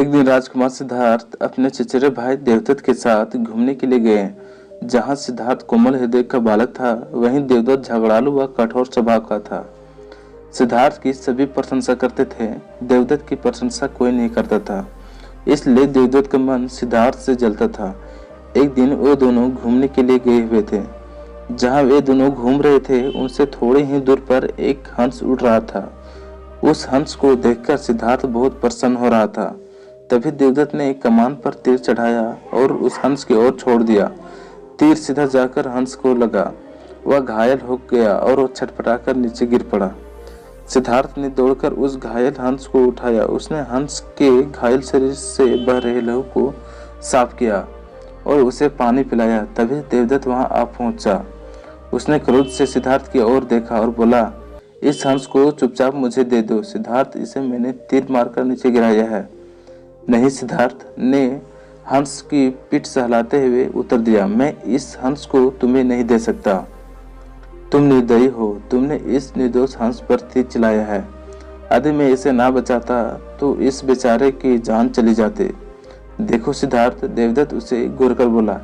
एक दिन राजकुमार सिद्धार्थ अपने चचेरे भाई देवदत्त के साथ घूमने के लिए गए। जहां सिद्धार्थ कोमल हृदय का बालक था, वहीं देवदत्त झगड़ालू व कठोर स्वभाव का था। सिद्धार्थ की सभी प्रशंसा करते थे, देवदत्त की प्रशंसा कोई नहीं करता था, इसलिए देवदत्त का मन सिद्धार्थ से जलता था। एक दिन वो दोनों घूमने के लिए गए हुए थे। जहां वे दोनों घूम रहे थे, उनसे थोड़ी ही दूर पर एक हंस उड़ रहा था। उस हंस को देखकर सिद्धार्थ बहुत प्रसन्न हो रहा था। तभी देवदत्त ने एक कमान पर तीर चढ़ाया और उस हंस की ओर छोड़ दिया। तीर सीधा जाकर हंस को लगा। वह घायल हो गया और वो छटपटाकर नीचे गिर पड़ा। सिद्धार्थ ने दौड़कर उस घायल हंस को उठाया। उसने हंस के घायल शरीर से बह रहे लहू को साफ किया और उसे पानी पिलाया। तभी देवदत्त वहां आ पहुंचा। उसने क्रोध से सिद्धार्थ की ओर देखा और बोला, इस हंस को चुपचाप मुझे दे दो। सिद्धार्थ, इसे मैंने तीर मारकर नीचे गिराया है। नहीं, सिद्धार्थ ने हंस की पीठ सहलाते हुए उत्तर दिया, मैं इस हंस को तुम्हें नहीं दे सकता। तुम निर्दयी हो, तुमने इस निर्दोष हंस पर तीर चलाया है। यदि मैं इसे ना बचाता तो इस बेचारे की जान चली जाती। देखो सिद्धार्थ, देवदत्त उसे घूरकर बोला,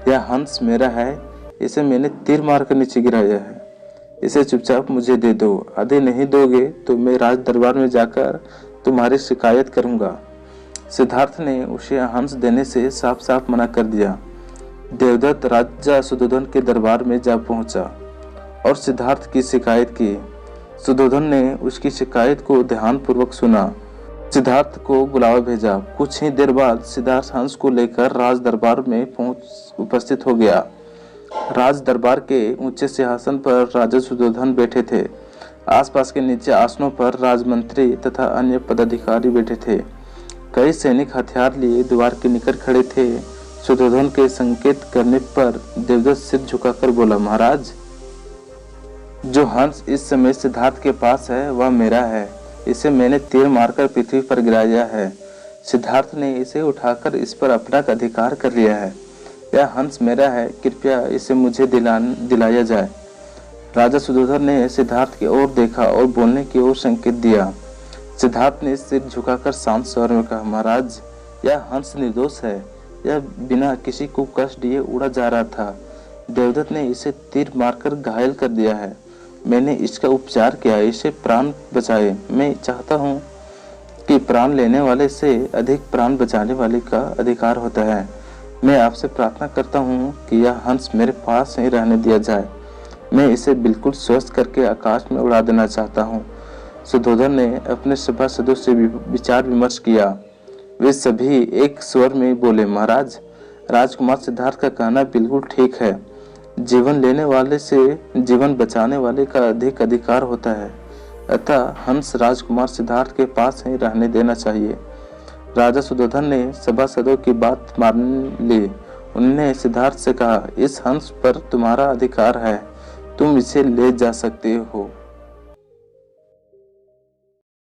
यह हंस मेरा है, इसे मैंने तीर मारकर नीचे गिराया है। इसे चुपचाप मुझे दे दो। यदि नहीं दोगे तो मैं राज दरबार में जाकर तुम्हारी शिकायत करूंगा। सिद्धार्थ ने उसे हंस देने से साफ साफ मना कर दिया। देवदत्त राजा सुधोधन के दरबार में जा पहुंचा और सिद्धार्थ की शिकायत की। सुधोधन ने उसकी शिकायत को ध्यानपूर्वक सुना। सिद्धार्थ को बुलावा भेजा। कुछ ही देर बाद सिद्धार्थ हंस को लेकर राज दरबार में उपस्थित हो गया। राज दरबार के ऊंचे सिंहासन पर राजा सुधोधन बैठे थे। आसपास के नीचे आसनों पर राजमंत्री तथा अन्य पदाधिकारी बैठे थे। कई सैनिक हथियार लिए द्वार के निकट खड़े थे। सुधोधन के संकेत करने पर देवदत्त सिर झुकाकर बोला, महाराज, जो हंस इस समय सिद्धार्थ के पास है वह मेरा है। इसे मैंने तीर मारकर पृथ्वी पर गिराया है। सिद्धार्थ ने इसे उठाकर इस पर अपना अधिकार कर लिया है। यह हंस मेरा है, कृपया इसे मुझे दिलाया जाए। राजा सुधोधन ने सिद्धार्थ की ओर देखा और बोलने की ओर संकेत दिया। सिद्धार्थ ने सिर झुकाकर शांत स्वर में कहा, महाराज, यह हंस निर्दोष है। यह बिना किसी को कष्ट दिए उड़ा जा रहा था। देवदत्त ने इसे तीर मारकर घायल कर दिया है। मैंने इसका उपचार किया, इसे प्राण बचाए। मैं चाहता हूँ कि प्राण लेने वाले से अधिक प्राण बचाने वाले का अधिकार होता है। मैं आपसे प्रार्थना करता हूँ कि यह हंस मेरे पास ही रहने दिया जाए। मैं इसे बिल्कुल स्वस्थ करके आकाश में उड़ा देना चाहता हूँ। सुधोधन ने अपने सभासदों से विचार विमर्श किया। वे सभी एक स्वर में बोले, महाराज, राजकुमार सिद्धार्थ का कहना बिल्कुल ठीक है। जीवन लेने वाले से जीवन बचाने वाले का अधिक अधिकार होता है। अतः हंस राजकुमार सिद्धार्थ के पास ही रहने देना चाहिए। राजा सुधोधन ने सभासदों की बात मान ली। उन्होंने सिद्धार्थ से कहा, इस हंस पर तुम्हारा अधिकार है, तुम इसे ले जा सकते हो।